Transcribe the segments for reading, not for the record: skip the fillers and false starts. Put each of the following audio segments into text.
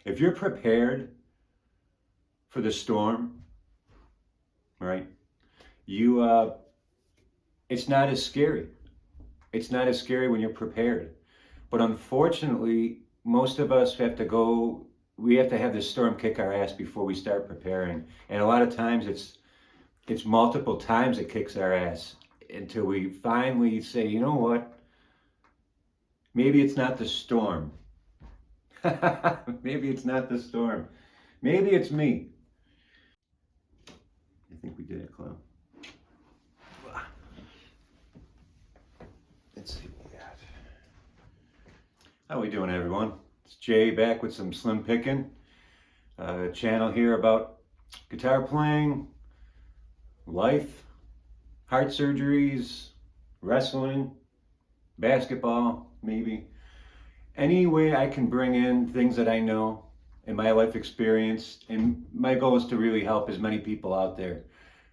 If you're prepared for the storm, right, you it's not as scary. It's not as scary when you're prepared. But unfortunately, most of us we have to have the storm kick our ass before we start preparing. And a lot of times it's multiple times it kicks our ass until we finally say, you know what? Maybe it's not the storm. Maybe it's not the storm. Maybe it's me. I think we did it, Clem. Let's see what we got. How we doing, everyone? It's Jay back with some Slim Pickin', channel here about guitar playing, life, heart surgeries, wrestling, basketball, maybe. Any way I can bring in things that I know in my life experience, and my goal is to really help as many people out there.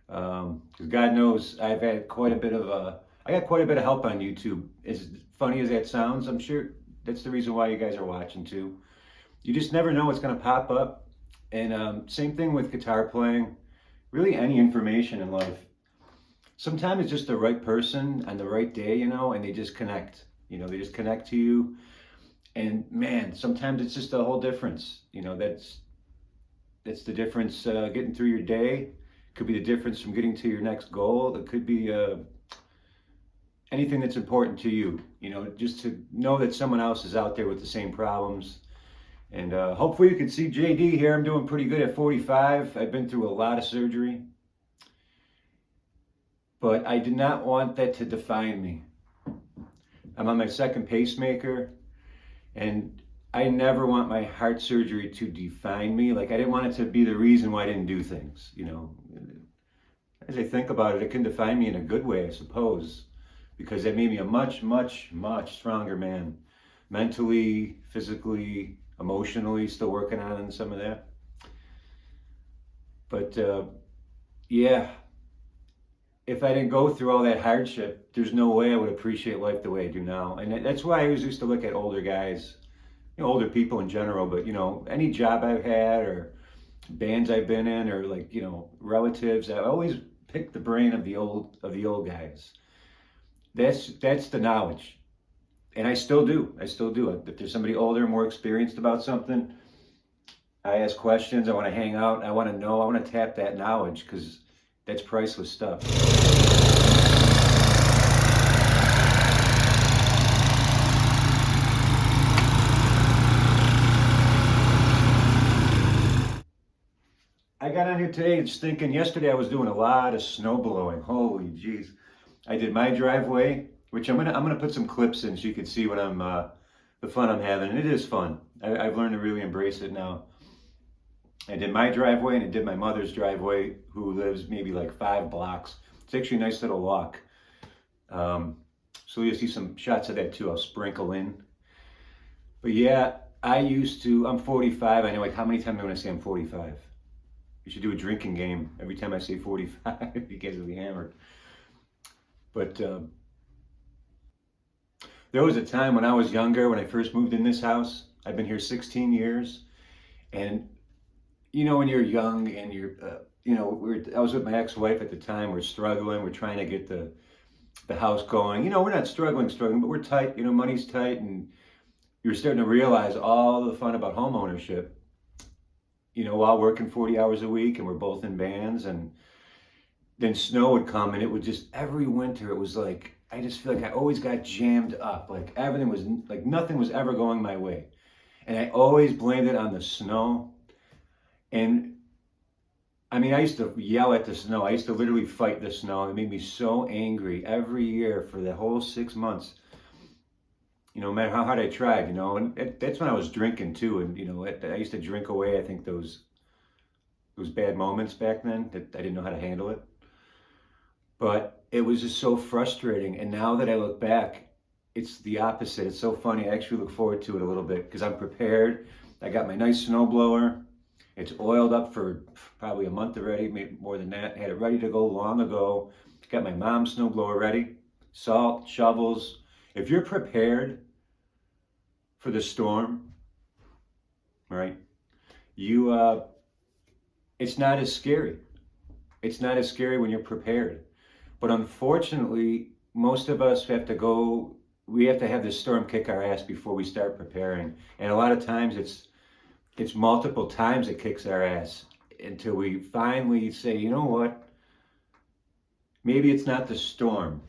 Because God knows I've had quite a bit of I got quite a bit of help on YouTube. As funny as that sounds, I'm sure that's the reason why you guys are watching too. You just never know what's going to pop up. And same thing with guitar playing, really any information in life. Sometimes it's just the right person on the right day, and they just connect. They just connect to you. And man, sometimes it's just a whole difference. That's the difference getting through your day. Could be the difference from getting to your next goal. It could be anything that's important to you. Just to know that someone else is out there with the same problems. And hopefully you can see JD here. I'm doing pretty good at 45. I've been through a lot of surgery. But I did not want that to define me. I'm on my second pacemaker. And I never want my heart surgery to define me. Like, I didn't want it to be the reason why I didn't do things. As I think about it, it can define me in a good way, I suppose, because that made me a much, much, much stronger man. Mentally, physically, emotionally, still working on some of that. But yeah, if I didn't go through all that hardship, there's no way I would appreciate life the way I do now. And that's why I always used to look at older guys, older people in general, but any job I've had or bands I've been in or relatives, I always pick the brain of the old guys. That's the knowledge. And I still do. If there's somebody older, more experienced about something, I ask questions, I want to hang out, I want to know, I want to tap that knowledge because that's priceless stuff. I got on here today just thinking, yesterday I was doing a lot of snow blowing. Holy jeez. I did my driveway, which I'm gonna put some clips in so you can see what the fun I'm having. And it is fun. I've learned to really embrace it now. I did my driveway and I did my mother's driveway, who lives maybe like 5 blocks. It's actually a nice little walk. So you'll see some shots of that too. I'll sprinkle in. But yeah, I'm 45. I know, like, how many times am I going to say I'm 45? You should do a drinking game. Every time I say 45, you guys will be hammered. But there was a time when I was younger, when I first moved in this house. I've been here 16 years. And when you're young and you're, I was with my ex-wife at the time. We're struggling. We're trying to get the house going. We're not struggling, but we're tight. Money's tight, and you're starting to realize all the fun about home ownership. While working 40 hours a week, and we're both in bands, and then snow would come, and it would just, every winter, it was like, I just feel like I always got jammed up. Like, everything was, like, nothing was ever going my way. And I always blamed it on the snow. And I mean, I used to yell at the snow. I used to literally fight the snow. It made me so angry every year for the whole 6 months. No matter how hard I tried, and that's when I was drinking too. And, I used to drink away, I think, those bad moments back then that I didn't know how to handle it. But it was just so frustrating. And now that I look back, it's the opposite. It's so funny. I actually look forward to it a little bit because I'm prepared. I got my nice snowblower. It's oiled up for probably a month already, maybe more than that. I had it ready to go long ago. Got my mom's snowblower ready. Salt, shovels. If you're prepared for the storm, right? you it's not as scary. It's not as scary when you're prepared. But unfortunately, most of us have to go, we have to have this storm kick our ass before we start preparing. And a lot of times it's multiple times it kicks our ass until we finally say, you know what? Maybe it's not the storm.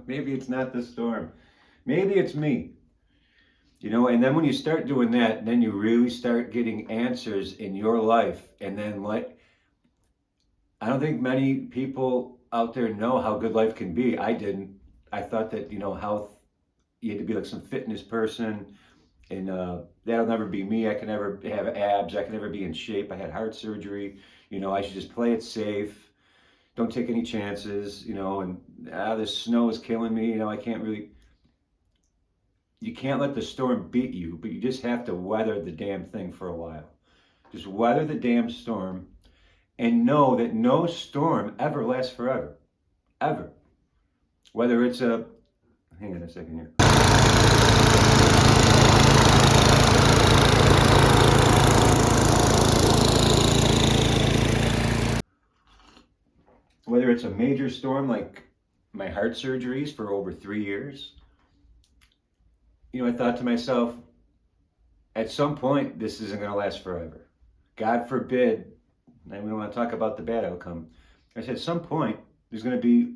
Maybe it's not the storm. Maybe it's me. You know, and then when you start doing that, then you really start getting answers in your life. And then I don't think many people out there know how good life can be. I didn't. I thought that, health, you had to be like some fitness person, and that'll never be me. I can never have abs. I can never be in shape. I had heart surgery. I should just play it safe. Don't take any chances, and this snow is killing me. I can't really, you can't let the storm beat you, but you just have to weather the damn thing for a while. Just weather the damn storm and know that no storm ever lasts forever. Ever. Whether it's hang on a second here. Whether it's a major storm like my heart surgeries for over 3 years, I thought to myself, at some point, this isn't going to last forever. God forbid, and we don't want to talk about the bad outcome. I said, at some point, there's going to be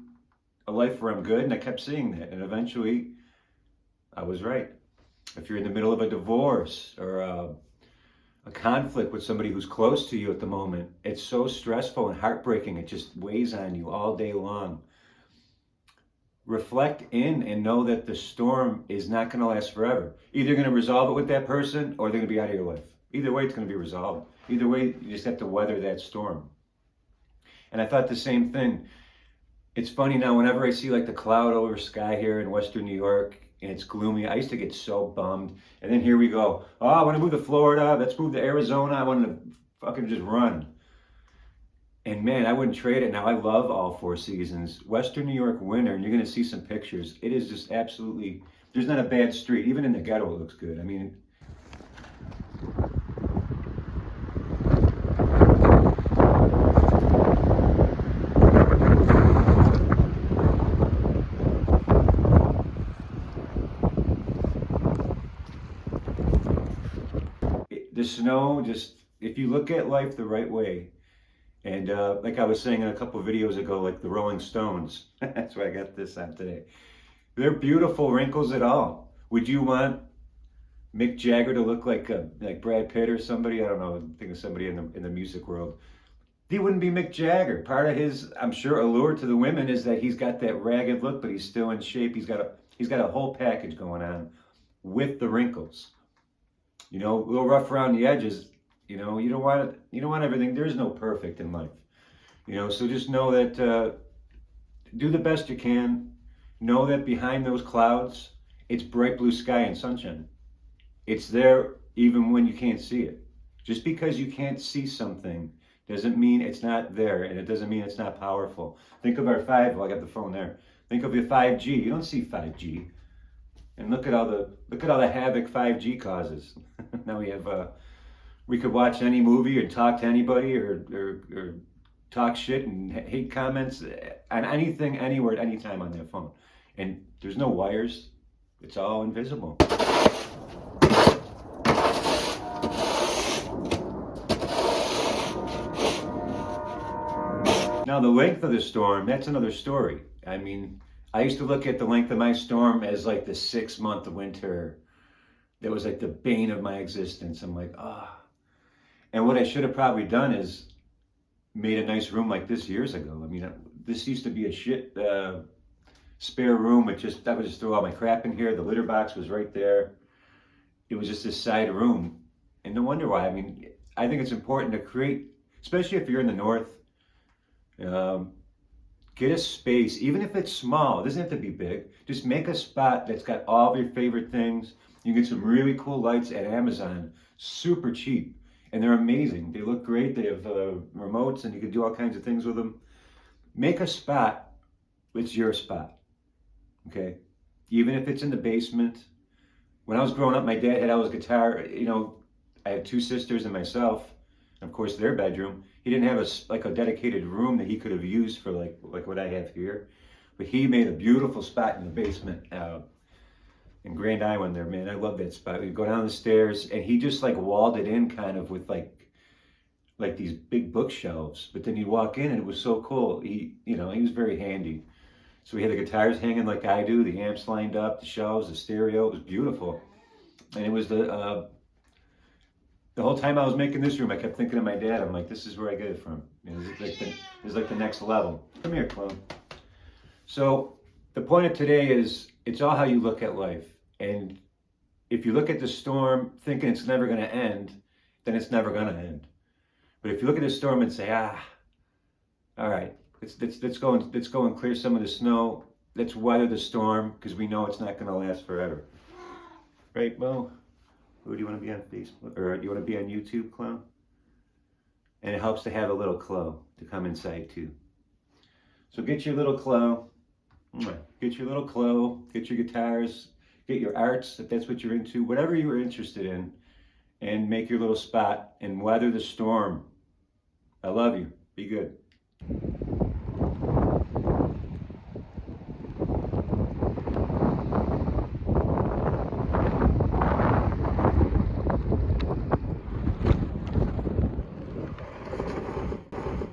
a life where I'm good, and I kept seeing that, and eventually, I was right. If you're in the middle of a divorce or a conflict with somebody who's close to you at the moment, it's so stressful and heartbreaking. It just weighs on you all day long. Reflect in and know that the storm is not going to last forever. Either you're going to resolve it with that person or they're going to be out of your life. Either way, it's going to be resolved. Either way, you just have to weather that storm. And I thought the same thing. It's funny now, whenever I see like the cloud over sky here in Western New York and it's gloomy, I used to get so bummed. And then here we go. Oh, I want to move to Florida. Let's move to Arizona. I want to fucking just run. And man, I wouldn't trade it now. I love all 4 seasons. Western New York winter, and you're going to see some pictures. It is just absolutely, there's not a bad street. Even in the ghetto, it looks good. I mean, the snow just, if you look at life the right way, and like I was saying in a couple of videos ago, like the Rolling Stones, that's why I got this on today. They're beautiful wrinkles at all. Would you want Mick Jagger to look like Brad Pitt or somebody? I don't know. Think of somebody in the music world. He wouldn't be Mick Jagger. Part of his, I'm sure, allure to the women is that he's got that ragged look, but he's still in shape. He's got a whole package going on with the wrinkles. A little rough around the edges. You don't want it. You don't want everything. There is no perfect in life. So just know that do the best you can. Know that behind those clouds, it's bright blue sky and sunshine. It's there even when you can't see it. Just because you can't see something doesn't mean it's not there, and it doesn't mean it's not powerful. Think of our 5, well, I got the phone there. Think of your 5G. You don't see 5G. And look at all the havoc 5G causes. Now we could watch any movie or talk to anybody or talk shit and hate comments on anything, anywhere, at any time on their phone. And there's no wires. It's all invisible. Now, the length of the storm, that's another story. I mean, I used to look at the length of my storm as like the 6-month winter. That was like the bane of my existence. I'm like, ah. And what I should have probably done is made a nice room like this years ago. I mean, this used to be a shit spare room. I would just throw all my crap in here. The litter box was right there. It was just this side room. And no wonder why. I mean, I think it's important to create, especially if you're in the north, get a space, even if it's small. It doesn't have to be big. Just make a spot that's got all of your favorite things. You get some really cool lights at Amazon, super cheap. And they're amazing. They look great. They have remotes and you can do all kinds of things with them. Make a spot. It's your spot. Okay? Even if it's in the basement. When I was growing up, my dad had all his guitar, I had two sisters and myself, and of course their bedroom. He didn't have like a dedicated room that he could have used for like what I have here, but he made a beautiful spot in the basement in Grand Island there, man. I love that spot. We go down the stairs, and he just like walled it in kind of with like these big bookshelves. But then you walk in, and it was so cool. He was very handy. So we had the guitars hanging like I do, the amps lined up, the shelves, the stereo. It was beautiful. And it was the whole time I was making this room, I kept thinking of my dad. I'm like, this is where I get it from. This is like the next level. Come here, clone. So the point of today is it's all how you look at life. And if you look at the storm thinking it's never going to end, then it's never going to end. But if you look at the storm and say, all right, let's go and clear some of the snow. Let's weather the storm because we know it's not going to last forever. Right, Mo? Who do you want to be on Facebook? Or do you want to be on YouTube, clone? And it helps to have a little Clo to come inside too. So get your little Clo. Get your little Clo. Get your guitars. Get your arts, if that's what you're into. Whatever you're interested in. And make your little spot and weather the storm. I love you. Be good.